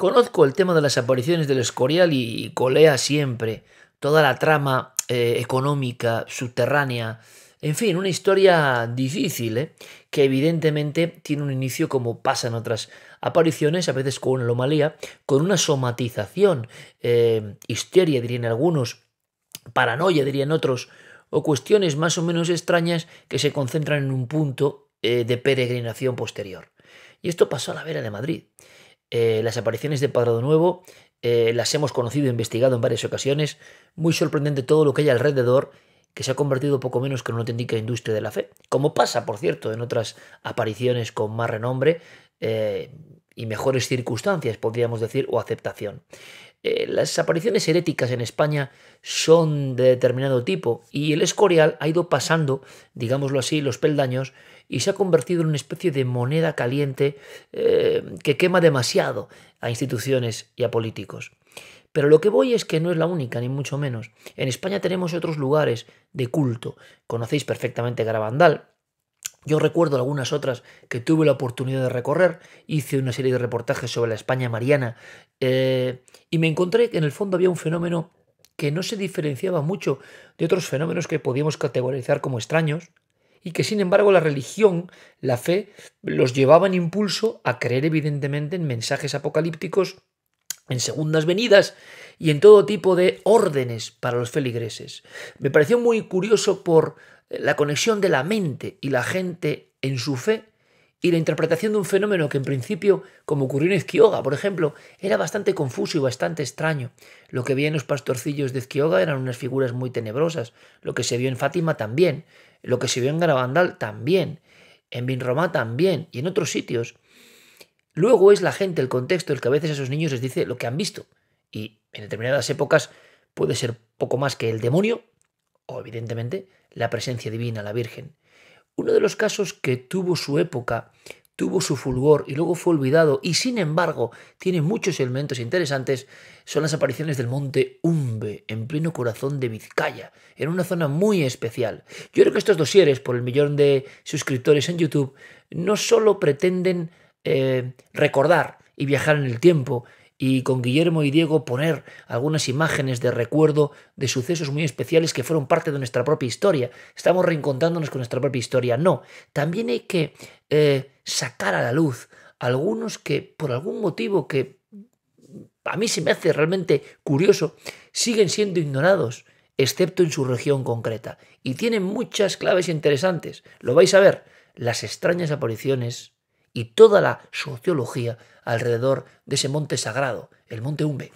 Conozco el tema de las apariciones del Escorial y colea siempre toda la trama económica subterránea. En fin, una historia difícil, que evidentemente tiene un inicio como pasa en otras apariciones, a veces con una anomalía, con una somatización, histeria dirían algunos, paranoia dirían otros, o cuestiones más o menos extrañas que se concentran en un punto de peregrinación posterior. Y esto pasó a la vera de Madrid. Las apariciones de Padre Nuevo las hemos conocido e investigado en varias ocasiones. Muy sorprendente todo lo que hay alrededor, que se ha convertido poco menos que en una auténtica industria de la fe. Como pasa, por cierto, en otras apariciones con más renombre y mejores circunstancias, podríamos decir, o aceptación. Las apariciones heréticas en España son de determinado tipo y el Escorial ha ido pasando, digámoslo así, los peldaños y se ha convertido en una especie de moneda caliente que quema demasiado a instituciones y a políticos. Pero lo que voy es que no es la única, ni mucho menos. En España tenemos otros lugares de culto. Conocéis perfectamente Garabandal. Yo recuerdo algunas otras que tuve la oportunidad de recorrer, hice una serie de reportajes sobre la España mariana y me encontré que en el fondo había un fenómeno que no se diferenciaba mucho de otros fenómenos que podíamos categorizar como extraños y que sin embargo la religión, la fe, los llevaba en impulso a creer evidentemente en mensajes apocalípticos, en segundas venidas y en todo tipo de órdenes para los feligreses. Me pareció muy curioso por la conexión de la mente y la gente en su fe y la interpretación de un fenómeno que en principio, como ocurrió en Ezquioga, por ejemplo, era bastante confuso y bastante extraño. Lo que vi en los pastorcillos de Ezquioga eran unas figuras muy tenebrosas, lo que se vio en Fátima también, lo que se vio en Garabandal también, en Vinromá también y en otros sitios. Luego es la gente, el contexto, el que a veces a esos niños les dice lo que han visto y en determinadas épocas puede ser poco más que el demonio o evidentemente la presencia divina, la Virgen. Uno de los casos que tuvo su época, tuvo su fulgor y luego fue olvidado y sin embargo tiene muchos elementos interesantes son las apariciones del monte Umbe en pleno corazón de Vizcaya, en una zona muy especial. Yo creo que estos dosieres, por el 1.000.000 de suscriptores en YouTube, no solo pretenden recordar y viajar en el tiempo y con Guillermo y Diego poner algunas imágenes de recuerdo de sucesos muy especiales que fueron parte de nuestra propia historia. Estamos reencontrándonos con nuestra propia historia. No, también hay que sacar a la luz algunos que por algún motivo que a mí se me hace realmente curioso, siguen siendo ignorados, excepto en su región concreta. Y tienen muchas claves interesantes. Lo vais a ver, las extrañas apariciones y toda la sociología alrededor de ese monte sagrado, el monte Umbe.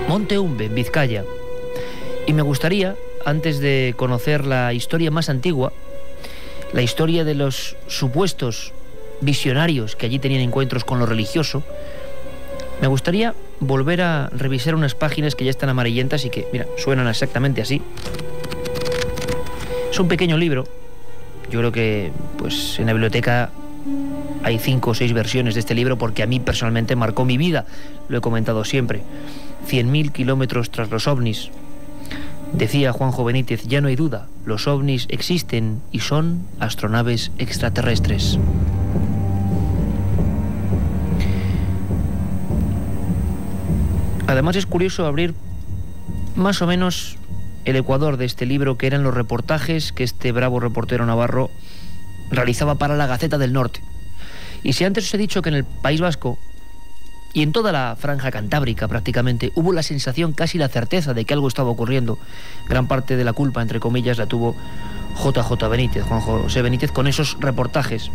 Monte Umbe, en Vizcaya. Y me gustaría, antes de conocer la historia más antigua, la historia de los supuestos visionarios que allí tenían encuentros con lo religioso, me gustaría volver a revisar unas páginas que ya están amarillentas y que, mira, suenan exactamente así. Es un pequeño libro. Yo creo que pues en la biblioteca hay 5 o 6 versiones de este libro porque a mí personalmente marcó mi vida. Lo he comentado siempre. 100.000 kilómetros tras los ovnis. Decía Juanjo Benítez, ya no hay duda, los ovnis existen y son astronaves extraterrestres. Además es curioso abrir más o menos el ecuador de este libro, que eran los reportajes que este bravo reportero navarro realizaba para la Gaceta del Norte. Y si antes os he dicho que en el País Vasco y en toda la franja cantábrica prácticamente hubo la sensación, casi la certeza de que algo estaba ocurriendo, gran parte de la culpa, entre comillas, la tuvo JJ Benítez, Juan José Benítez, con esos reportajes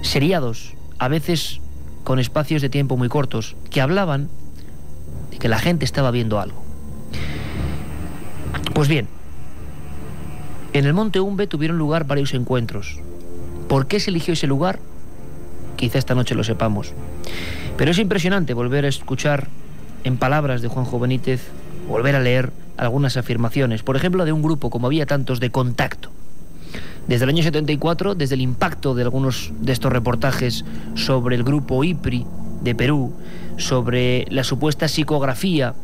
seriados, a veces con espacios de tiempo muy cortos, que hablaban de que la gente estaba viendo algo. Pues bien, en el monte Umbe tuvieron lugar varios encuentros. ¿Por qué se eligió ese lugar? Quizá esta noche lo sepamos. Pero es impresionante volver a escuchar en palabras de Juanjo Benítez, volver a leer algunas afirmaciones, por ejemplo, de un grupo, como había tantos, de Contacto. Desde el año 74, desde el impacto de algunos de estos reportajes sobre el grupo IPRI de Perú, sobre la supuesta psicografía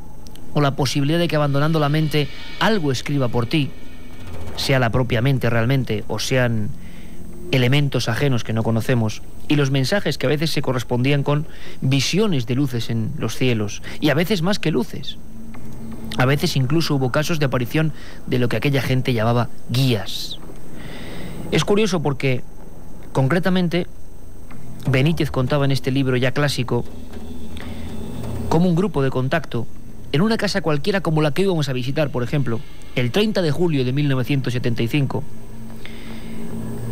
o la posibilidad de que abandonando la mente algo escriba por ti, sea la propia mente realmente o sean elementos ajenos que no conocemos, y los mensajes que a veces se correspondían con visiones de luces en los cielos, y a veces más que luces. A veces incluso hubo casos de aparición de lo que aquella gente llamaba guías. Es curioso porque, concretamente, Benítez contaba en este libro ya clásico cómo un grupo de contacto, en una casa cualquiera como la que íbamos a visitar, por ejemplo, el 30 de julio de 1975,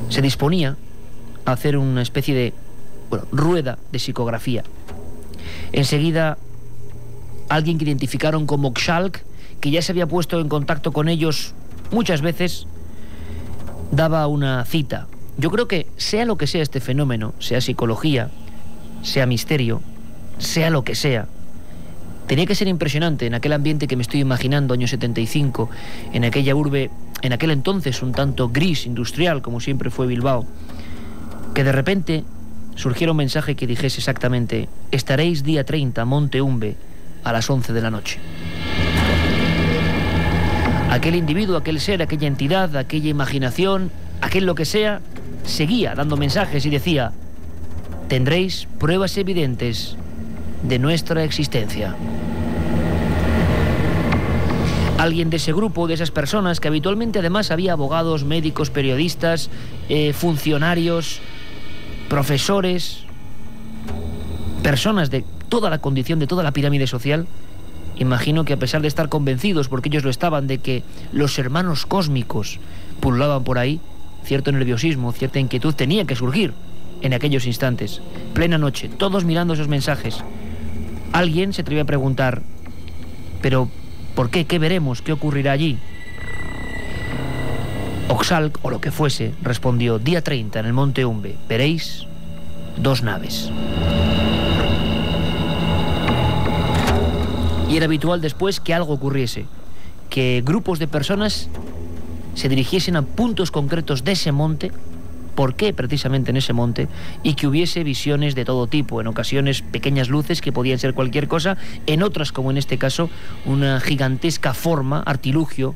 se disponía a hacer una especie de rueda de psicografía. Enseguida, alguien que identificaron como Xalc, que ya se había puesto en contacto con ellos muchas veces, daba una cita. Yo creo que sea lo que sea este fenómeno, sea psicología, sea misterio, sea lo que sea, tenía que ser impresionante en aquel ambiente que me estoy imaginando, año 75, en aquella urbe, en aquel entonces un tanto gris, industrial, como siempre fue Bilbao, que de repente surgiera un mensaje que dijese exactamente: estaréis día 30, Monte Umbe, a las 11 de la noche. Aquel individuo, aquel ser, aquella entidad, aquella imaginación, aquel lo que sea, seguía dando mensajes y decía: tendréis pruebas evidentes de nuestra existencia. Alguien de ese grupo, de esas personas, que habitualmente además había abogados, médicos, periodistas, funcionarios, profesores, personas de toda la condición, de toda la pirámide social, imagino que a pesar de estar convencidos, porque ellos lo estaban, de que los hermanos cósmicos pululaban por ahí, cierto nerviosismo, cierta inquietud tenía que surgir en aquellos instantes. Plena noche, todos mirando esos mensajes. Alguien se atrevió a preguntar: ¿pero por qué? ¿Qué veremos? ¿Qué ocurrirá allí? Oxalc, o lo que fuese, respondió: día 30 en el Monte Umbe, veréis 2 naves. Y era habitual después que algo ocurriese, que grupos de personas se dirigiesen a puntos concretos de ese monte. ¿Por qué precisamente en ese monte? Y que hubiese visiones de todo tipo, en ocasiones pequeñas luces que podían ser cualquier cosa, en otras, como en este caso, una gigantesca forma, artilugio,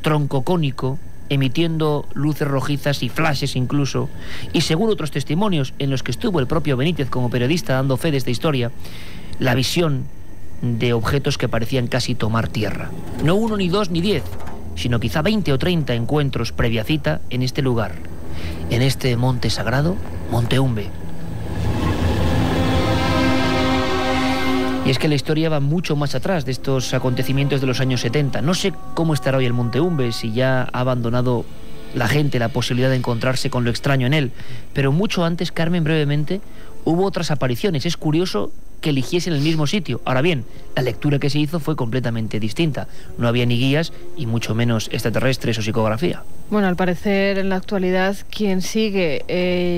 tronco cónico, emitiendo luces rojizas y flashes incluso, y según otros testimonios en los que estuvo el propio Benítez como periodista dando fe de esta historia, la visión de objetos que parecían casi tomar tierra. No 1, ni 2, ni 10, sino quizá 20 o 30 encuentros previa cita en este lugar, en este monte sagrado, Monte Umbe. Y es que la historia va mucho más atrás de estos acontecimientos de los años 70. No sé cómo estará hoy el Monte Umbe, si ya ha abandonado la gente la posibilidad de encontrarse con lo extraño en él. Pero mucho antes, Carmen, brevemente, hubo otras apariciones. Es curioso que eligiesen el mismo sitio. Ahora bien, la lectura que se hizo fue completamente distinta. No había ni guías y mucho menos extraterrestres o psicografía. Bueno, al parecer en la actualidad quien sigue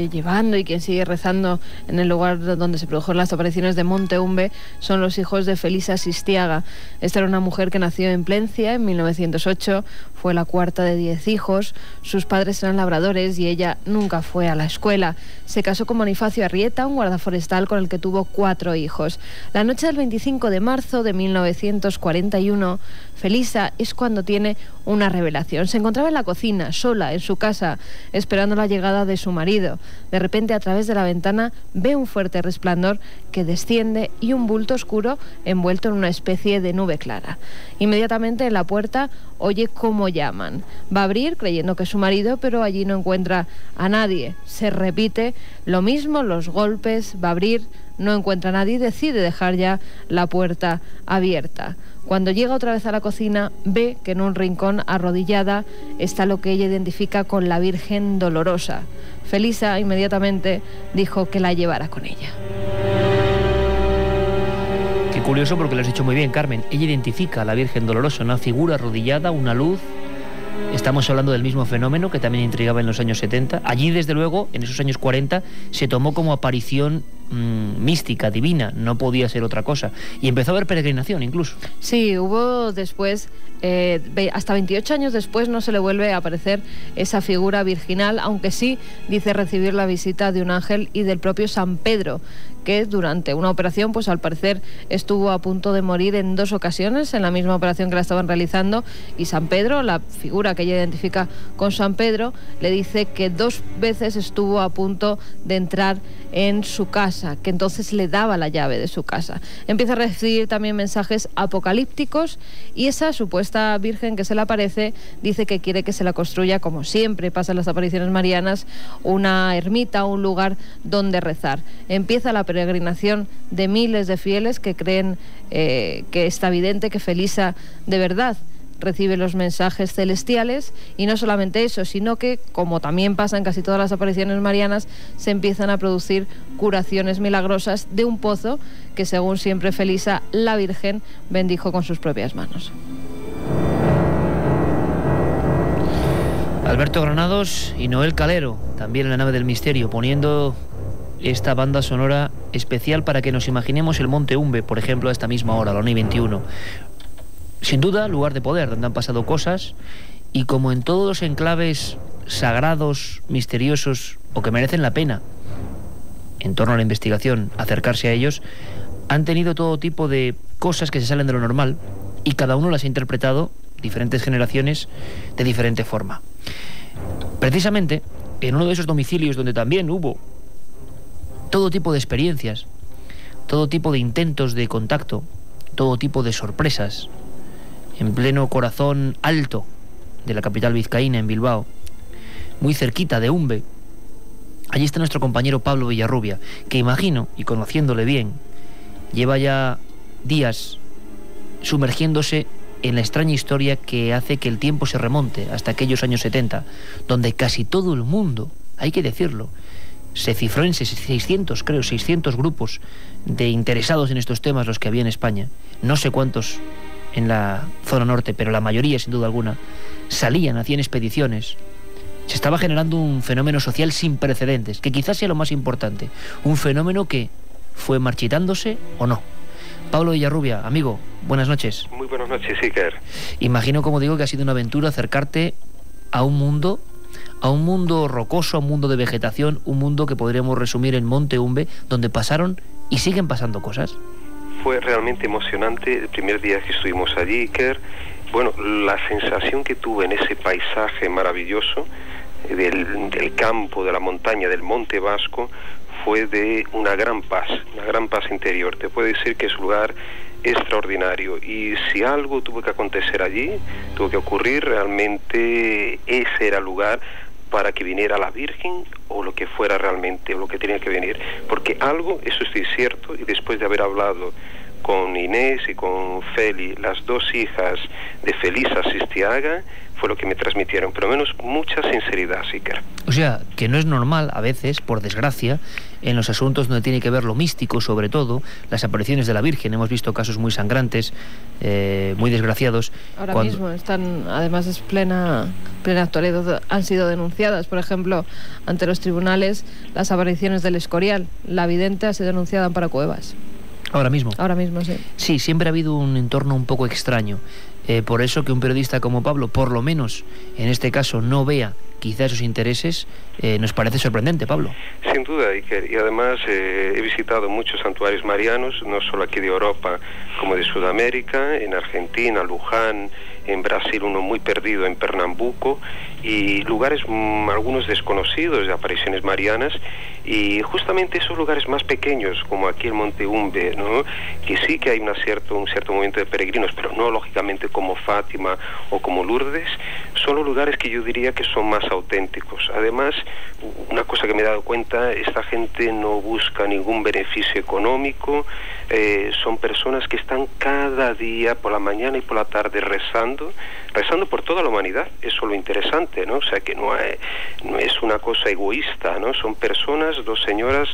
llevando y quien sigue rezando en el lugar donde se produjeron las apariciones de Monte Umbe son los hijos de Felisa Sistiaga. Esta era una mujer que nació en Plencia en 1908, fue la cuarta de 10 hijos, sus padres eran labradores y ella nunca fue a la escuela. Se casó con Bonifacio Arrieta, un guardaforestal con el que tuvo 4 hijos. La noche del 25 de marzo de 1941, Felisa es cuando tiene una revelación. Se encontraba en la cocina, sola, en su casa, esperando la llegada de su marido. De repente, a través de la ventana, ve un fuerte resplandor que desciende y un bulto oscuro envuelto en una especie de nube clara. Inmediatamente en la puerta oye cómo llaman. Va a abrir creyendo que es su marido, pero allí no encuentra a nadie. Se repite lo mismo, los golpes, va a abrir, no encuentra a nadie y decide dejar ya la puerta abierta. Cuando llega otra vez a la cocina, ve que en un rincón arrodillada está lo que ella identifica con la Virgen Dolorosa. Felisa inmediatamente dijo que la llevara con ella. Qué curioso, porque lo has dicho muy bien, Carmen. Ella identifica a la Virgen Dolorosa, una figura arrodillada, una luz. Estamos hablando del mismo fenómeno que también intrigaba en los años 70. Allí, desde luego, en esos años 40, se tomó como aparición mística, divina, no podía ser otra cosa. Y empezó a haber peregrinación incluso. Sí, hubo después, hasta 28 años después no se le vuelve a aparecer esa figura virginal, aunque sí dice recibir la visita de un ángel y del propio San Pedro, que durante una operación, pues al parecer estuvo a punto de morir en 2 ocasiones, en la misma operación que la estaban realizando, y San Pedro, la figura que ella identifica con San Pedro, le dice que 2 veces estuvo a punto de entrar en su casa, que entonces le daba la llave de su casa. Empieza a recibir también mensajes apocalípticos, y esa supuesta virgen que se le aparece dice que quiere que se la construya, como siempre pasa en las apariciones marianas, una ermita, un lugar donde rezar. Empieza la peregrinación de miles de fieles que creen que está evidente que Felisa de verdad recibe los mensajes celestiales, y no solamente eso, sino que, como también pasa en casi todas las apariciones marianas, se empiezan a producir curaciones milagrosas de un pozo que, según siempre Felisa, la Virgen bendijo con sus propias manos. Alberto Granados y Noel Calero, también en la nave del misterio, poniendo esta banda sonora especial para que nos imaginemos el Monte Umbe, por ejemplo, a esta misma hora, a la 1:21. Sin duda, lugar de poder, donde han pasado cosas, y como en todos los enclaves sagrados, misteriosos, o que merecen la pena, en torno a la investigación, acercarse a ellos, han tenido todo tipo de cosas que se salen de lo normal, y cada uno las ha interpretado, diferentes generaciones, de diferente forma. Precisamente, en uno de esos domicilios donde también hubo todo tipo de experiencias, todo tipo de intentos de contacto, todo tipo de sorpresas, en pleno corazón alto de la capital vizcaína, en Bilbao, muy cerquita de Umbe, allí está nuestro compañero Pablo Villarrubia, que imagino, y conociéndole bien, lleva ya días sumergiéndose en la extraña historia que hace que el tiempo se remonte hasta aquellos años 70, donde casi todo el mundo, hay que decirlo, se cifró en 600 grupos de interesados en estos temas los que había en España. No sé cuántos en la zona norte, pero la mayoría, sin duda alguna, salían, hacían expediciones. Se estaba generando un fenómeno social sin precedentes, que quizás sea lo más importante, un fenómeno que fue marchitándose o no. Pablo Villarrubia, amigo, buenas noches. Muy buenas noches, Iker. Imagino, como digo, que ha sido una aventura acercarte a un mundo rocoso, a un mundo de vegetación, un mundo que podríamos resumir en Monte Umbe, donde pasaron y siguen pasando cosas. Fue realmente emocionante el primer día que estuvimos allí, Iker. Bueno, la sensación que tuve en ese paisaje maravilloso del campo, de la montaña, del Monte Vasco, fue de una gran paz interior. Te puedo decir que es un lugar extraordinario, y si algo tuvo que acontecer allí, tuvo que ocurrir, realmente ese era el lugar para que viniera la Virgen o lo que fuera realmente, o lo que tenía que venir, porque algo, eso estoy cierto, y después de haber hablado con Inés y con Feli, las 2 hijas de Felisa Sistiaga, fue lo que me transmitieron, pero menos mucha sinceridad, Iker. O sea, que no es normal a veces, por desgracia, en los asuntos donde tiene que ver lo místico, sobre todo, las apariciones de la Virgen. Hemos visto casos muy sangrantes, muy desgraciados. Ahora mismo están, además es plena actualidad, han sido denunciadas, por ejemplo, ante los tribunales, las apariciones del Escorial. La vidente ha sido denunciada para Cuevas. Ahora mismo. Ahora mismo, sí. Sí, siempre ha habido un entorno un poco extraño. Por eso que un periodista como Pablo, por lo menos en este caso, no vea quizá sus intereses, nos parece sorprendente, Pablo. Sin duda, Iker, y además he visitado muchos santuarios marianos, no solo aquí de Europa, como de Sudamérica, en Argentina, Luján, en Brasil uno muy perdido en Pernambuco, y lugares algunos desconocidos de apariciones marianas, y justamente esos lugares más pequeños, como aquí el Monte Umbe, ¿no?, que sí que hay un cierto movimiento de peregrinos, pero no lógicamente como Fátima o como Lourdes, son los lugares que yo diría que son más auténticos. Además, una cosa que me he dado cuenta, esta gente no busca ningún beneficio económico, son personas que están cada día, por la mañana y por la tarde, rezando por toda la humanidad. Eso es lo interesante, ¿no? O sea, que no es una cosa egoísta, ¿no? Son personas, 2 señoras,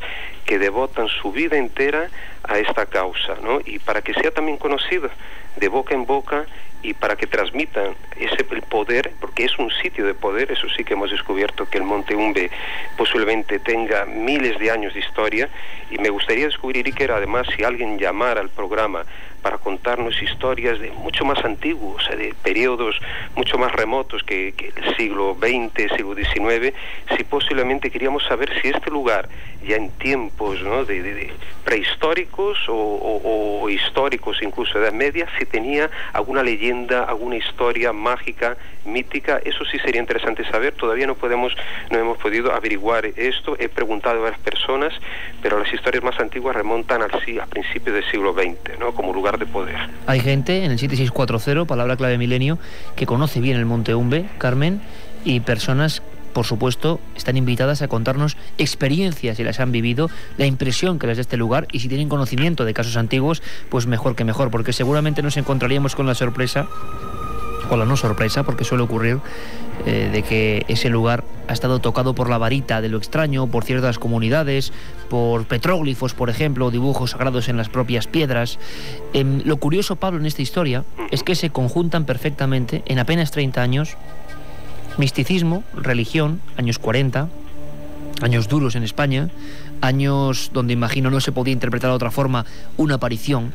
que devotan su vida entera a esta causa, ¿no? Y para que sea también conocida de boca en boca, y para que transmitan el poder, porque es un sitio de poder. Eso sí que hemos descubierto que el Monte Umbe posiblemente tenga miles de años de historia, y me gustaría descubrir, Iker, además, si alguien llamara al programa para contarnos historias de mucho más antiguos, de periodos mucho más remotos que el siglo XX, siglo XIX, si posiblemente queríamos saber si este lugar, ya en tiempos, ¿no?, de prehistóricos o históricos, incluso Edad Media, si tenía alguna leyenda, alguna historia mágica, mítica. Eso sí sería interesante saber. Todavía no hemos podido averiguar esto. He preguntado a varias personas, pero las historias más antiguas remontan a principios del siglo XX, ¿no?, como lugar de poder. Hay gente en el 7640, palabra clave milenio, que conoce bien el Monte Umbe, Carmen, y personas, por supuesto, están invitadas a contarnos experiencias si las han vivido, la impresión que les da este lugar, y si tienen conocimiento de casos antiguos, pues mejor que mejor, porque seguramente nos encontraríamos con la sorpresa, o la no sorpresa, porque suele ocurrir, de que ese lugar ha estado tocado por la varita de lo extraño, por ciertas comunidades, por petróglifos, por ejemplo, dibujos sagrados en las propias piedras. Lo curioso, Pablo, en esta historia es que se conjuntan perfectamente en apenas 30 años misticismo, religión, años 40, años duros en España, años donde imagino no se podía interpretar de otra forma una aparición.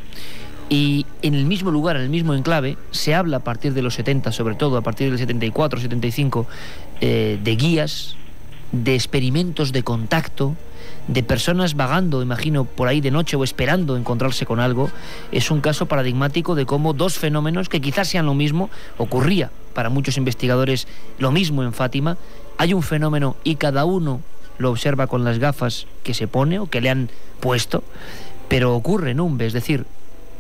Y en el mismo lugar, en el mismo enclave, se habla a partir de los 70, sobre todo a partir del 74, 75, de guías, de experimentos de contacto, de personas vagando, imagino, por ahí de noche o esperando encontrarse con algo. Es un caso paradigmático de cómo dos fenómenos que quizás sean lo mismo, ocurría para muchos investigadores lo mismo en Fátima. Hay un fenómeno y cada uno lo observa con las gafas que se pone o que le han puesto, pero ocurre en Umbe, es decir,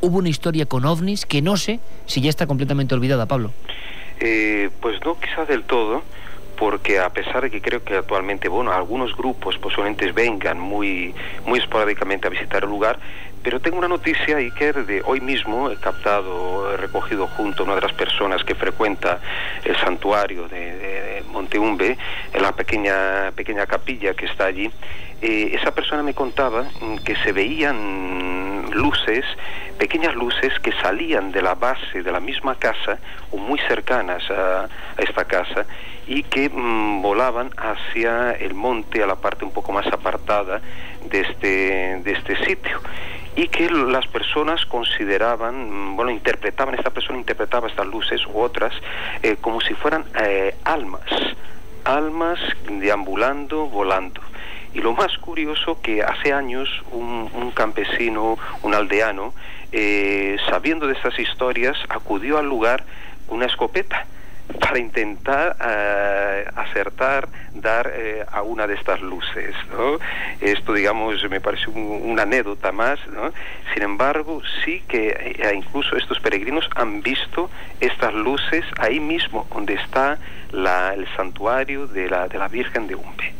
hubo una historia con ovnis que no sé si ya está completamente olvidada, Pablo. Pues no, quizás del todo, porque a pesar de que creo que actualmente, bueno, algunos grupos posiblemente vengan muy esporádicamente a visitar el lugar, pero tengo una noticia, Iker, de hoy mismo. He recogido junto a una de las personas que frecuenta el santuario de Monte Umbe, en la pequeña capilla que está allí. Esa persona me contaba que se veían luces, pequeñas luces que salían de la base de la misma casa o muy cercanas a esta casa, y que volaban hacia el monte, a la parte un poco más apartada de este sitio, y que las personas consideraban, esta persona interpretaba estas luces u otras como si fueran almas deambulando, volando. Y lo más curioso, que hace años un campesino, un aldeano, sabiendo de estas historias, acudió al lugar con una escopeta para intentar acertar, dar a una de estas luces, ¿no? Esto, digamos, me parece una anécdota más, ¿no? Sin embargo, sí que incluso estos peregrinos han visto estas luces ahí mismo, donde está el santuario de la Virgen de Umbe.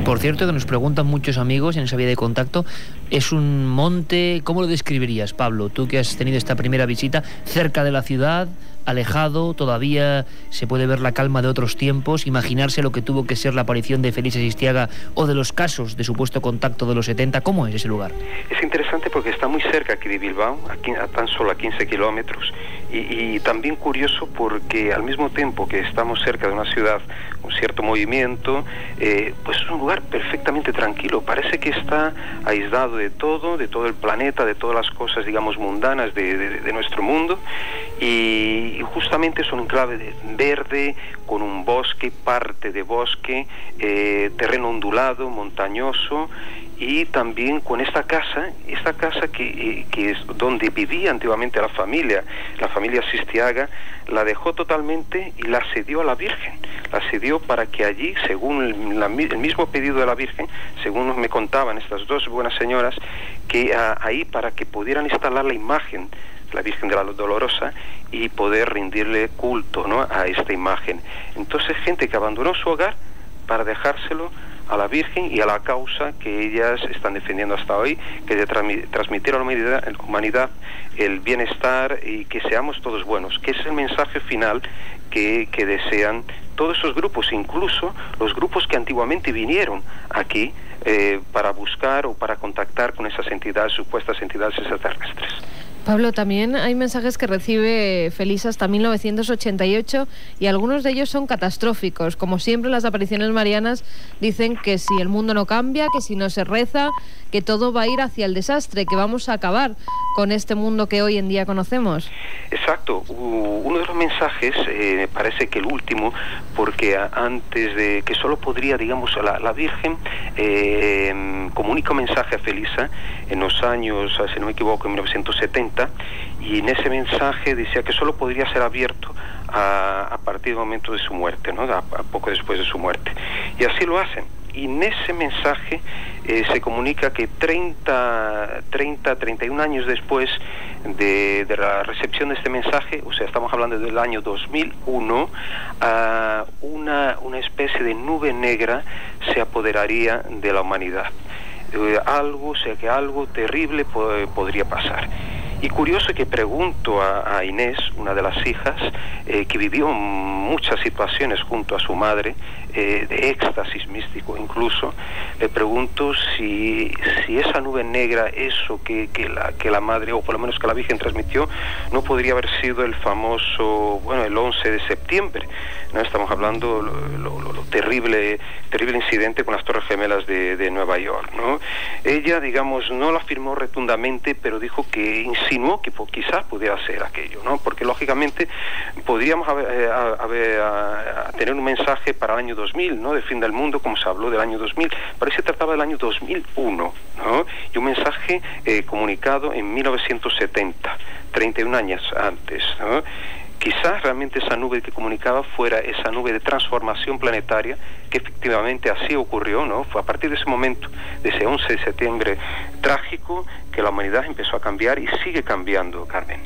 Por cierto, que nos preguntan muchos amigos en esa vía de contacto, es un monte, ¿cómo lo describirías, Pablo? Tú que has tenido esta primera visita, cerca de la ciudad, alejado, todavía se puede ver la calma de otros tiempos, imaginarse lo que tuvo que ser la aparición de Felisa Sistiaga o de los casos de supuesto contacto de los 70. ¿Cómo es ese lugar? Es interesante porque está muy cerca aquí de Bilbao, a tan solo a 15 kilómetros, y también curioso porque al mismo tiempo que estamos cerca de una ciudad con cierto movimiento, pues es un lugar perfectamente tranquilo. Parece que está aislado de todo el planeta, de todas las cosas, digamos, mundanas de nuestro mundo, y justamente es un enclave verde, con un bosque, parte de bosque, terreno ondulado, montañoso, y también con esta casa que es donde vivía antiguamente la familia Sistiaga, la dejó totalmente y la cedió a la Virgen. La cedió para que allí, según el mismo pedido de la Virgen, según me contaban estas dos buenas señoras, que ahí para que pudieran instalar la imagen, la Virgen de la Dolorosa, y poder rendirle culto, ¿no?, a esta imagen. Entonces, gente que abandonó su hogar para dejárselo a la Virgen y a la causa que ellas están defendiendo hasta hoy, que es de transmitir a la humanidad el bienestar y que seamos todos buenos, que es el mensaje final que desean todos esos grupos, incluso los grupos que antiguamente vinieron aquí para buscar o para contactar con esas entidades, supuestas entidades extraterrestres. Pablo, también hay mensajes que recibe Felisa hasta 1988 y algunos de ellos son catastróficos. Como siempre, las apariciones marianas dicen que si el mundo no cambia, que si no se reza, que todo va a ir hacia el desastre, que vamos a acabar con este mundo que hoy en día conocemos. Exacto. Uno de los mensajes, me parece que el último, porque antes de que solo podría, digamos, la Virgen comunica un mensaje a Felisa en los años, si no me equivoco, en 1970, y en ese mensaje decía que solo podría ser abierto a partir del momento de su muerte, ¿no? A poco después de su muerte. Y así lo hacen. Y en ese mensaje se comunica que 31 años después de la recepción de este mensaje, o sea, estamos hablando del año 2001, una especie de nube negra se apoderaría de la humanidad. O sea, que algo terrible podría pasar. Y curioso que pregunto a Inés, una de las hijas, que vivió muchas situaciones junto a su madre, de éxtasis místico incluso, le pregunto si esa nube negra, eso que la madre, o por lo menos que la Virgen transmitió, no podría haber sido el famoso, bueno, el 11 de septiembre, ¿no? Estamos hablando lo terrible incidente con las Torres Gemelas de Nueva York, ¿no? Ella, digamos, no lo afirmó rotundamente, pero dijo que insinuó que quizás pudiera ser aquello, ¿no? Porque lógicamente podríamos tener un mensaje para el año 2000, ¿no? De fin del mundo, como se habló del año 2000, pero se trataba del año 2001, ¿no? Y un mensaje comunicado en 1970, 31 años antes, ¿no? Quizás realmente esa nube que comunicaba fuera esa nube de transformación planetaria, que efectivamente así ocurrió, ¿no? Fue a partir de ese momento, de ese 11 de septiembre trágico, que la humanidad empezó a cambiar y sigue cambiando, Carmen.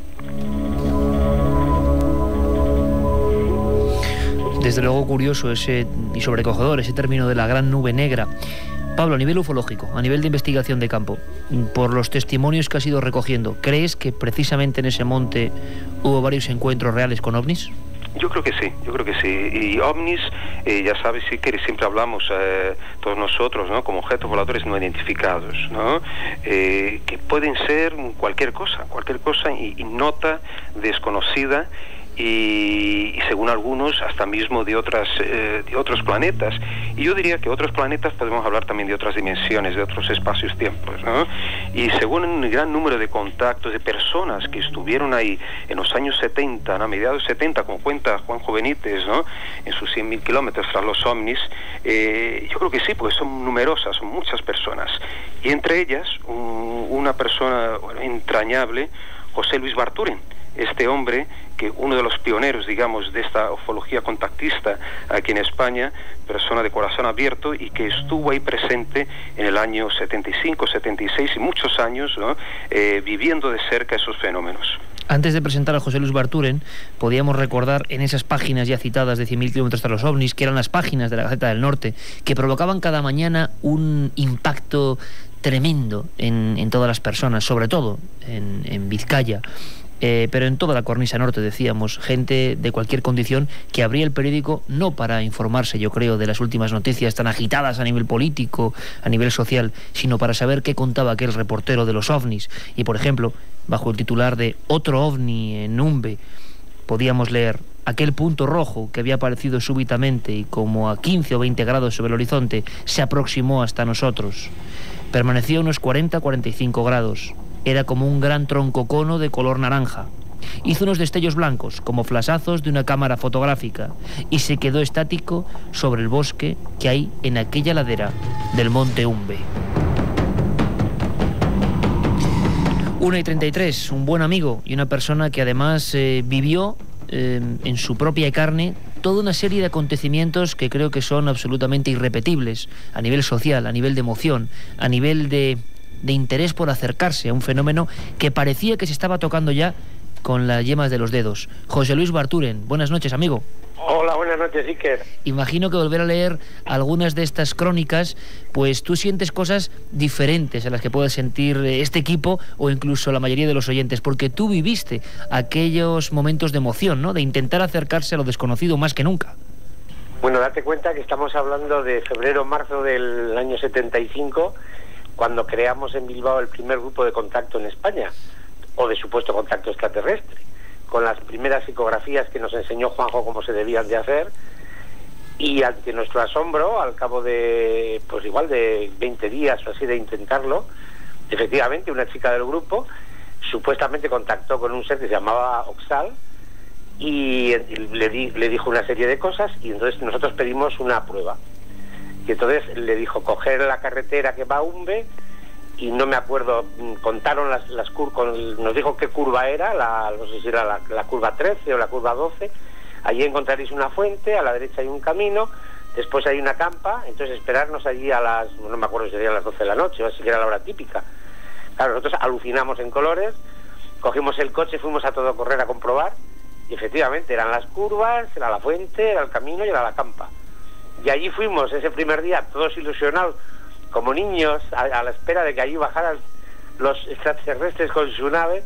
Desde luego curioso y sobrecogedor ese término de la gran nube negra. Pablo, a nivel ufológico, a nivel de investigación de campo, por los testimonios que has ido recogiendo, ¿crees que precisamente en ese monte hubo varios encuentros reales con ovnis? Yo creo que sí. Y ovnis, ya sabes, sí que siempre hablamos todos nosotros, ¿no? Como objetos voladores no identificados, ¿no? Que pueden ser cualquier cosa y nota desconocida. Y según algunos hasta mismo de otros planetas, y yo diría que otros planetas podemos hablar también de otras dimensiones, de otros espacios-tiempos, ¿no? Y según un gran número de contactos de personas que estuvieron ahí en los años 70, ¿no? A mediados 70, como cuenta Juanjo Benítez, ¿no? En sus 100.000 kilómetros tras los ovnis, yo creo que sí, pues son numerosas, son muchas personas, y entre ellas una persona, bueno, entrañable, José Luis Barturen, este hombre que uno de los pioneros, digamos, de esta ufología contactista aquí en España, persona de corazón abierto y que estuvo ahí presente en el año 75, 76 y muchos años, ¿no? Viviendo de cerca esos fenómenos. Antes de presentar a José Luis Barturen, podíamos recordar en esas páginas ya citadas de 100.000 kilómetros tras los ovnis, que eran las páginas de la Gaceta del Norte, que provocaban cada mañana un impacto tremendo en todas las personas, sobre todo en Vizcaya. Pero en toda la cornisa norte, decíamos, gente de cualquier condición que abría el periódico no para informarse, yo creo, de las últimas noticias tan agitadas a nivel político, a nivel social, sino para saber qué contaba aquel reportero de los ovnis. Y, por ejemplo, bajo el titular de Otro ovni en Umbe, podíamos leer: aquel punto rojo que había aparecido súbitamente y como a 15 o 20 grados sobre el horizonte se aproximó hasta nosotros. Permaneció a unos 40-45 grados. Era como un gran tronco cono de color naranja. Hizo unos destellos blancos, como flasazos de una cámara fotográfica, y se quedó estático sobre el bosque que hay en aquella ladera del monte Umbe. 1:33, un buen amigo y una persona que además vivió en su propia carne toda una serie de acontecimientos que creo que son absolutamente irrepetibles, a nivel social, a nivel de emoción, a nivel de interés por acercarse a un fenómeno que parecía que se estaba tocando ya con las yemas de los dedos. José Luis Barturen, buenas noches, amigo. Hola, buenas noches, Iker. Imagino que volver a leer algunas de estas crónicas, pues tú sientes cosas diferentes a las que puede sentir este equipo o incluso la mayoría de los oyentes, porque tú viviste aquellos momentos de emoción, ¿no? De intentar acercarse a lo desconocido más que nunca. Bueno, date cuenta que estamos hablando de febrero-marzo del año 75, cuando creamos en Bilbao el primer grupo de contacto en España. o de supuesto contacto extraterrestre, con las primeras psicografías que nos enseñó Juanjo cómo se debían de hacer, y ante nuestro asombro, al cabo de, pues igual de 20 días o así de intentarlo, efectivamente una chica del grupo supuestamente contactó con un ser que se llamaba Oxal y le dijo una serie de cosas, y entonces nosotros pedimos una prueba. Y entonces le dijo coger la carretera que va a Umbe, y no me acuerdo, contaron las curvas, nos dijo qué curva era, no sé si era la curva 13 o la curva 12, allí encontraréis una fuente, a la derecha hay un camino, después hay una campa, entonces esperarnos allí no me acuerdo si serían las 12 de la noche, o así que era la hora típica. Claro, nosotros alucinamos en colores, cogimos el coche, fuimos a todo correr a comprobar, y efectivamente eran las curvas, era la fuente, era el camino y era la campa. Y allí fuimos ese primer día, todos ilusionados, como niños, a la espera de que allí bajaran los extraterrestres con su nave,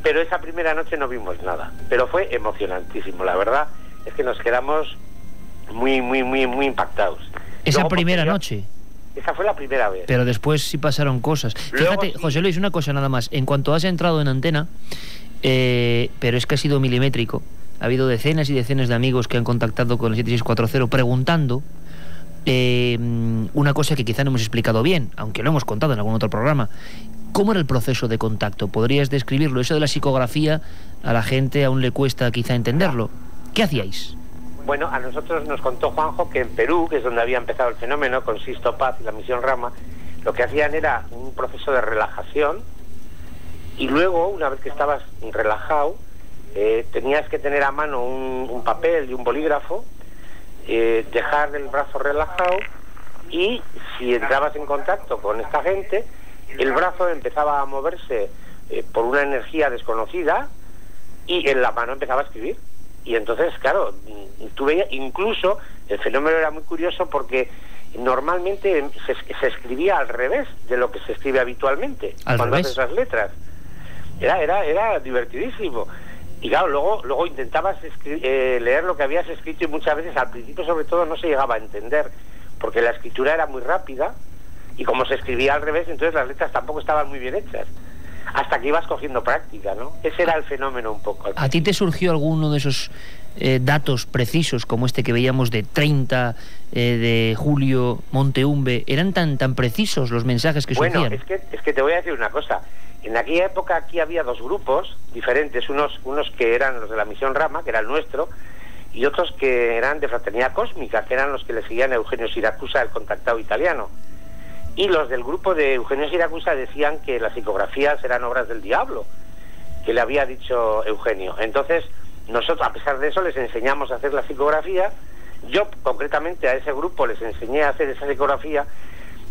pero esa primera noche no vimos nada. Pero fue emocionantísimo, la verdad es que nos quedamos muy impactados. Esa primera noche. Esa fue la primera vez. Pero después sí pasaron cosas. Luego, fíjate, sí. José Luis, una cosa nada más. En cuanto has entrado en antena, pero es que ha sido milimétrico. Ha habido decenas y decenas de amigos que han contactado con el 7640 preguntando una cosa que quizá no hemos explicado bien, aunque lo hemos contado en algún otro programa. ¿Cómo era el proceso de contacto? ¿Podrías describirlo? Eso de la psicografía, a la gente aún le cuesta quizá entenderlo. ¿Qué hacíais? Bueno, a nosotros nos contó Juanjo que en Perú, que es donde había empezado el fenómeno, con Sisto Paz y la misión Rama, lo que hacían era un proceso de relajación, y luego, una vez que estabas relajado, tenías que tener a mano un papel y un bolígrafo, dejar el brazo relajado, y si entrabas en contacto con esta gente, el brazo empezaba a moverse por una energía desconocida, y en la mano empezaba a escribir. Y entonces, claro, tú veías, incluso el fenómeno era muy curioso porque normalmente se escribía al revés de lo que se escribe habitualmente cuando haces las letras. Era divertidísimo. Y claro, luego intentabas leer lo que habías escrito, y muchas veces al principio sobre todo no se llegaba a entender porque la escritura era muy rápida, y como se escribía al revés, entonces las letras tampoco estaban muy bien hechas, hasta que ibas cogiendo práctica, ¿no? Ese era el fenómeno un poco. ¿A ti te surgió alguno de esos datos precisos como este que veíamos de 30 de julio, Monte Umbe? ¿Eran tan precisos los mensajes que surgían? Bueno, es que te voy a decir una cosa. En aquella época aquí había dos grupos diferentes, unos que eran los de la misión Rama, que era el nuestro, y otros que eran de Fraternidad Cósmica, que eran los que le seguían a Eugenio Siracusa, el contactado italiano. Y los del grupo de Eugenio Siracusa decían que las psicografías eran obras del diablo, que le había dicho Eugenio. Entonces, nosotros, a pesar de eso, les enseñamos a hacer la psicografía. Yo, concretamente, a ese grupo les enseñé a hacer esa psicografía,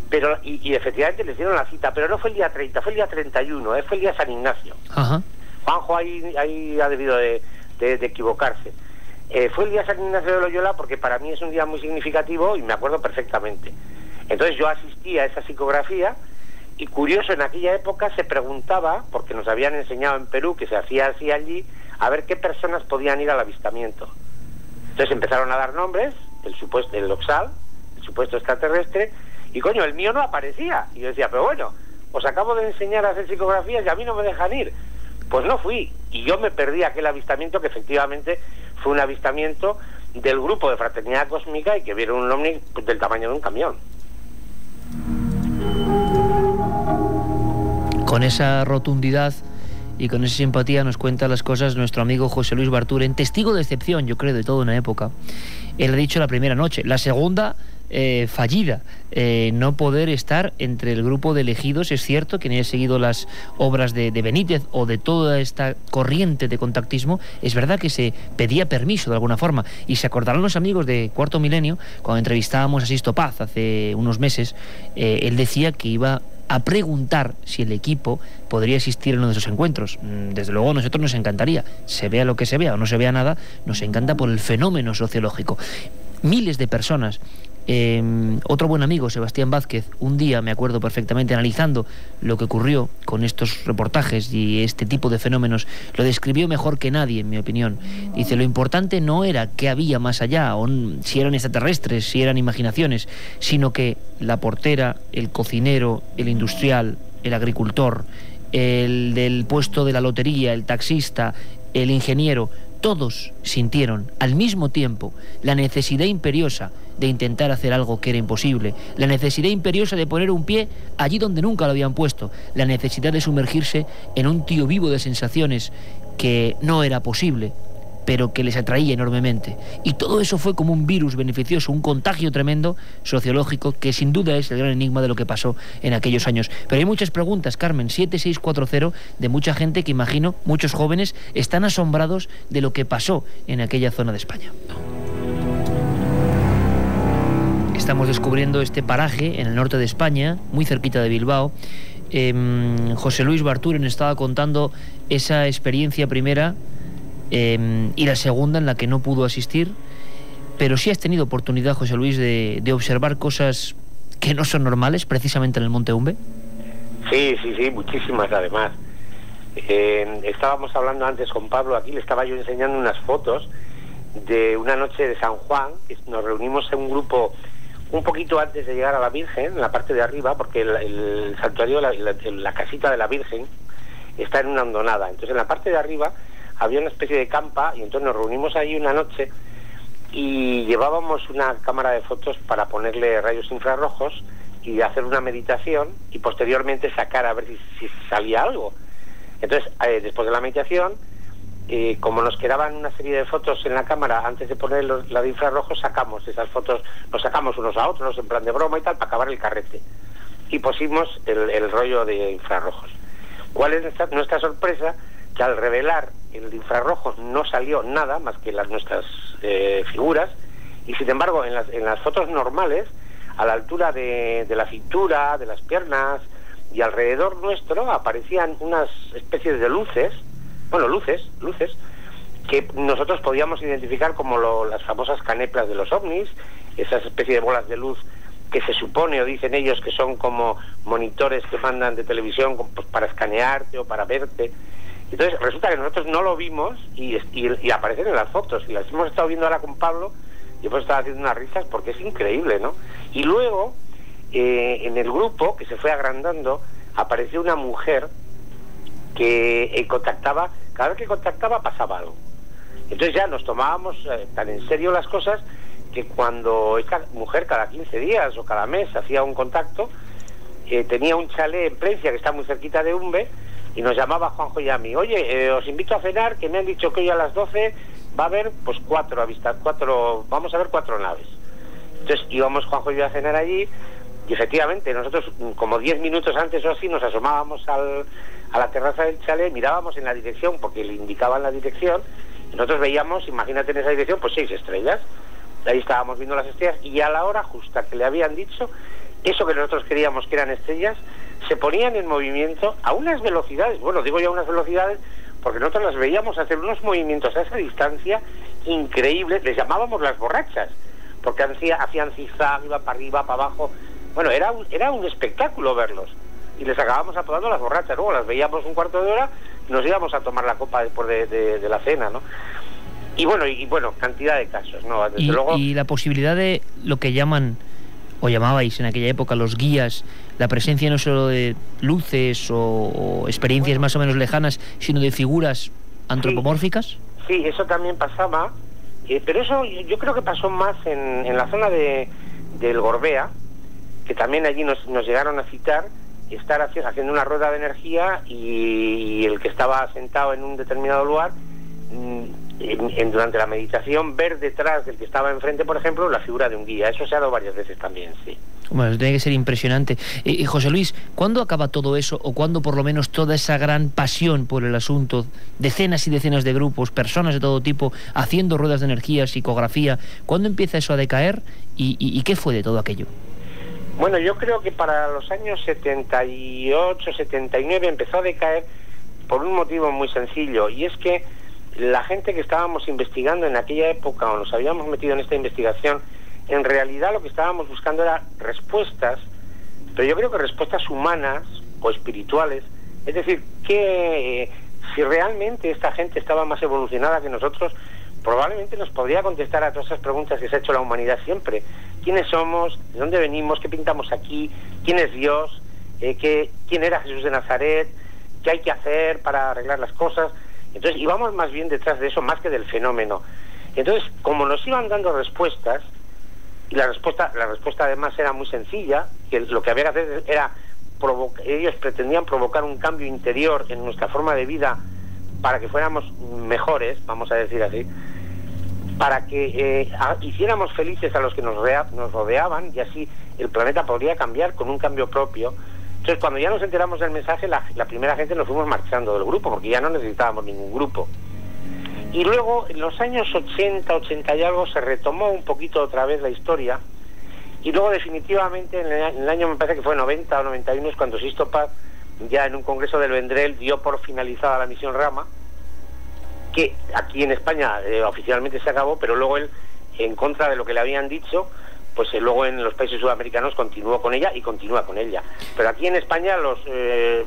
pero y efectivamente les dieron la cita, pero no fue el día 30, fue el día 31, fue el día San Ignacio. Ajá. Juanjo ahí ha debido de equivocarse. Fue el día San Ignacio de Loyola porque para mí es un día muy significativo y me acuerdo perfectamente. Entonces yo asistí a esa psicografía, y curioso, en aquella época se preguntaba, porque nos habían enseñado en Perú que se hacía así allí, a ver qué personas podían ir al avistamiento. Entonces empezaron a dar nombres, el Oxal, el supuesto extraterrestre, y coño, el mío no aparecía. Y yo decía, pero bueno, os acabo de enseñar a hacer psicografías y a mí no me dejan ir. Pues no fui, y yo me perdí aquel avistamiento, que efectivamente fue un avistamiento del grupo de Fraternidad Cósmica, y que vieron un ovni del tamaño de un camión. Con esa rotundidad y con esa simpatía nos cuenta las cosas nuestro amigo José Luis Barturen, testigo de excepción, yo creo, de toda una época. Él ha dicho la primera noche, la segunda fallida, no poder estar entre el grupo de elegidos. Es cierto, quien haya seguido las obras de Benítez o de toda esta corriente de contactismo, es verdad que se pedía permiso de alguna forma, y se acordarán los amigos de Cuarto Milenio, cuando entrevistábamos a Sisto Paz hace unos meses, él decía que iba a preguntar si el equipo podría asistir en uno de esos encuentros. Desde luego a nosotros nos encantaría, se vea lo que se vea o no se vea nada, nos encanta por el fenómeno sociológico. Miles de personas. Otro buen amigo, Sebastián Vázquez, un día, me acuerdo perfectamente, analizando lo que ocurrió con estos reportajes y este tipo de fenómenos, lo describió mejor que nadie, en mi opinión. Dice, lo importante no era qué había más allá, o si eran extraterrestres, si eran imaginaciones, sino que la portera, el cocinero, el industrial, el agricultor, el del puesto de la lotería, el taxista, el ingeniero, todos sintieron al mismo tiempo la necesidad imperiosa de intentar hacer algo que era imposible, la necesidad imperiosa de poner un pie allí donde nunca lo habían puesto, la necesidad de sumergirse en un tío vivo de sensaciones que no era posible, pero que les atraía enormemente. Y todo eso fue como un virus beneficioso, un contagio tremendo sociológico, que sin duda es el gran enigma de lo que pasó en aquellos años. Pero hay muchas preguntas, Carmen, 7640, de mucha gente que, imagino, muchos jóvenes están asombrados de lo que pasó en aquella zona de España. Estamos descubriendo este paraje en el norte de España, muy cerquita de Bilbao. José Luis Barturen estaba contando esa experiencia primera y la segunda en la que no pudo asistir, pero sí has tenido oportunidad, José Luis, de observar cosas que no son normales, precisamente en el Monte Umbe. Sí, muchísimas además. Estábamos hablando antes con Pablo, aquí le estaba yo enseñando unas fotos de una noche de San Juan, que nos reunimos en un grupo un poquito antes de llegar a la Virgen, en la parte de arriba, porque el santuario, la casita de la Virgen, está en una hondonada. Entonces en la parte de arriba había una especie de campa, y entonces nos reunimos ahí una noche y llevábamos una cámara de fotos para ponerle rayos infrarrojos y hacer una meditación y posteriormente sacar a ver si salía algo. Entonces, después de la meditación, como nos quedaban una serie de fotos en la cámara antes de poner la de infrarrojos, sacamos esas fotos, nos sacamos unos a otros en plan de broma y tal, para acabar el carrete. Y pusimos el rollo de infrarrojos. ¿Cuál es nuestra sorpresa? Que al revelar el infrarrojo no salió nada más que nuestras figuras, y sin embargo en las fotos normales, a la altura de la cintura, de las piernas y alrededor nuestro, aparecían unas especies de luces, luces que nosotros podíamos identificar como las famosas caneplas de los ovnis, esas especies de bolas de luz que se supone o dicen ellos que son como monitores que mandan de televisión pues, para escanearte o para verte. Entonces resulta que nosotros no lo vimos y aparecen en las fotos, y las hemos estado viendo ahora con Pablo y hemos estado haciendo unas risas porque es increíble, ¿no? Y luego en el grupo, que se fue agrandando, apareció una mujer que contactaba, cada vez que contactaba pasaba algo. Entonces ya nos tomábamos tan en serio las cosas que cuando esta mujer cada 15 días o cada mes hacía un contacto, tenía un chalet en Plencia que está muy cerquita de Umbe, y nos llamaba Juanjo y a mí: oye, os invito a cenar, que me han dicho que hoy a las 12 va a haber pues 4 vamos a ver 4 naves. Entonces íbamos Juanjo y yo a cenar allí, y efectivamente nosotros como 10 minutos antes o así nos asomábamos a la terraza del chalet, mirábamos en la dirección porque le indicaban la dirección, y nosotros veíamos, imagínate en esa dirección, pues 6 estrellas. Ahí estábamos viendo las estrellas, y a la hora justa que le habían dicho eso que nosotros creíamos que eran estrellas, se ponían en movimiento a unas velocidades, bueno, digo ya unas velocidades porque nosotros las veíamos hacer unos movimientos a esa distancia increíbles, les llamábamos las borrachas, porque hacían zigzag, iban para arriba, para abajo. Bueno, era un espectáculo verlos, y les acabábamos apodando las borrachas. Luego las veíamos un cuarto de hora y nos íbamos a tomar la copa después de la cena, ¿no? Y bueno, cantidad de casos, ¿no? Desde luego... Y la posibilidad de lo que llaman, o llamabais en aquella época, los guías, la presencia no solo de luces o experiencias más o menos lejanas, sino de figuras antropomórficas. Sí, eso también pasaba, pero eso yo creo que pasó más en la zona del Gorbea, que también allí nos llegaron a citar, estar haciendo una rueda de energía, y el que estaba sentado en un determinado lugar, durante la meditación, ver detrás del que estaba enfrente, por ejemplo, la figura de un guía. Eso se ha dado varias veces también, sí. Bueno, tiene que ser impresionante. José Luis, ¿cuándo acaba todo eso, o cuándo por lo menos toda esa gran pasión por el asunto, decenas y decenas de grupos, personas de todo tipo, haciendo ruedas de energía, psicografía, cuándo empieza eso a decaer y qué fue de todo aquello? Bueno, yo creo que para los años 78, 79 empezó a decaer por un motivo muy sencillo, y es que la gente que estábamos investigando en aquella época, o nos habíamos metido en esta investigación, en realidad lo que estábamos buscando era respuestas, pero yo creo que respuestas humanas o espirituales. Es decir, que si realmente esta gente estaba más evolucionada que nosotros, probablemente nos podría contestar a todas esas preguntas que se ha hecho la humanidad siempre. ¿Quiénes somos? ¿De dónde venimos? ¿Qué pintamos aquí? ¿Quién es Dios? ¿Quién era Jesús de Nazaret? qué hay que hacer para arreglar las cosas. Entonces íbamos más bien detrás de eso, más que del fenómeno. Entonces, como nos iban dando respuestas, y la respuesta además era muy sencilla, que lo que había que hacer era ellos pretendían provocar un cambio interior en nuestra forma de vida para que fuéramos mejores, vamos a decir así, para que hiciéramos felices a los que nos rodeaban, y así el planeta podría cambiar con un cambio propio. Entonces, cuando ya nos enteramos del mensaje, la primera gente nos fuimos marchando del grupo, porque ya no necesitábamos ningún grupo. Y luego, en los años 80 y algo, se retomó un poquito otra vez la historia, y luego definitivamente en el año, me parece que fue 90 o 91, es cuando Sixto Paz, ya en un congreso del Vendrell, dio por finalizada la misión Rama, que aquí en España oficialmente se acabó, pero luego él, en contra de lo que le habían dicho, pues luego en los países sudamericanos continuó con ella y continúa con ella. Pero aquí en España los que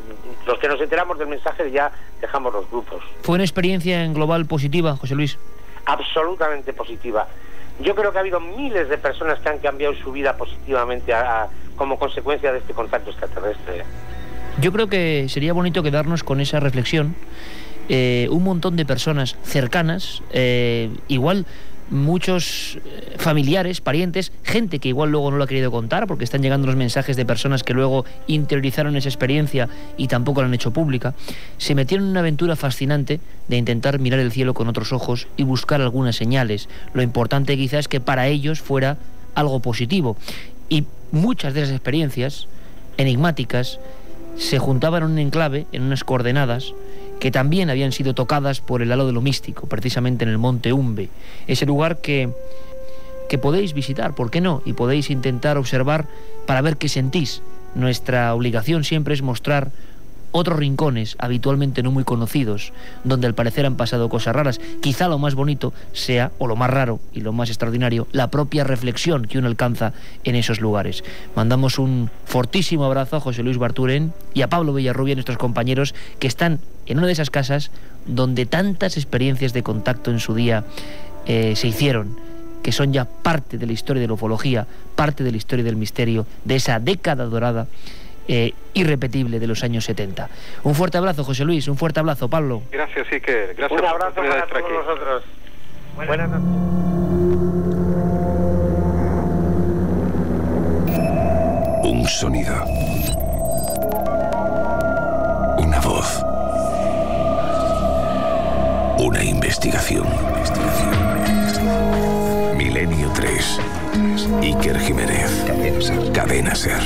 nos enteramos del mensaje ya dejamos los grupos. ¿Fue una experiencia en global positiva, José Luis? Absolutamente positiva. Yo creo que ha habido miles de personas que han cambiado su vida positivamente como consecuencia de este contacto extraterrestre. Yo creo que sería bonito quedarnos con esa reflexión. Un montón de personas cercanas, igual muchos familiares, parientes, gente que igual luego no lo ha querido contar porque están llegando los mensajes de personas que luego interiorizaron esa experiencia y tampoco la han hecho pública, se metieron en una aventura fascinante de intentar mirar el cielo con otros ojos y buscar algunas señales. Lo importante quizás es que para ellos fuera algo positivo, y muchas de esas experiencias enigmáticas se juntaban en un enclave, en unas coordenadas que también habían sido tocadas por el halo de lo místico, precisamente en el Monte Umbe, ese lugar que podéis visitar, ¿por qué no? Y podéis intentar observar para ver qué sentís. Nuestra obligación siempre es mostrar otros rincones habitualmente no muy conocidos, donde al parecer han pasado cosas raras. Quizá lo más bonito sea, o lo más raro y lo más extraordinario, la propia reflexión que uno alcanza en esos lugares. Mandamos un fortísimo abrazo a José Luis Barturen y a Pablo Villarrubia, nuestros compañeros, que están en una de esas casas donde tantas experiencias de contacto en su día se hicieron, que son ya parte de la historia de la ufología, parte de la historia del misterio, de esa década dorada irrepetible de los años 70. Un fuerte abrazo, José Luis, un fuerte abrazo, Pablo. Gracias, Iker. Gracias. Un abrazo para todos nosotros. Buenas noches. Un sonido. Una voz. Una investigación. Milenio 3. Iker Jiménez. Cadena Ser.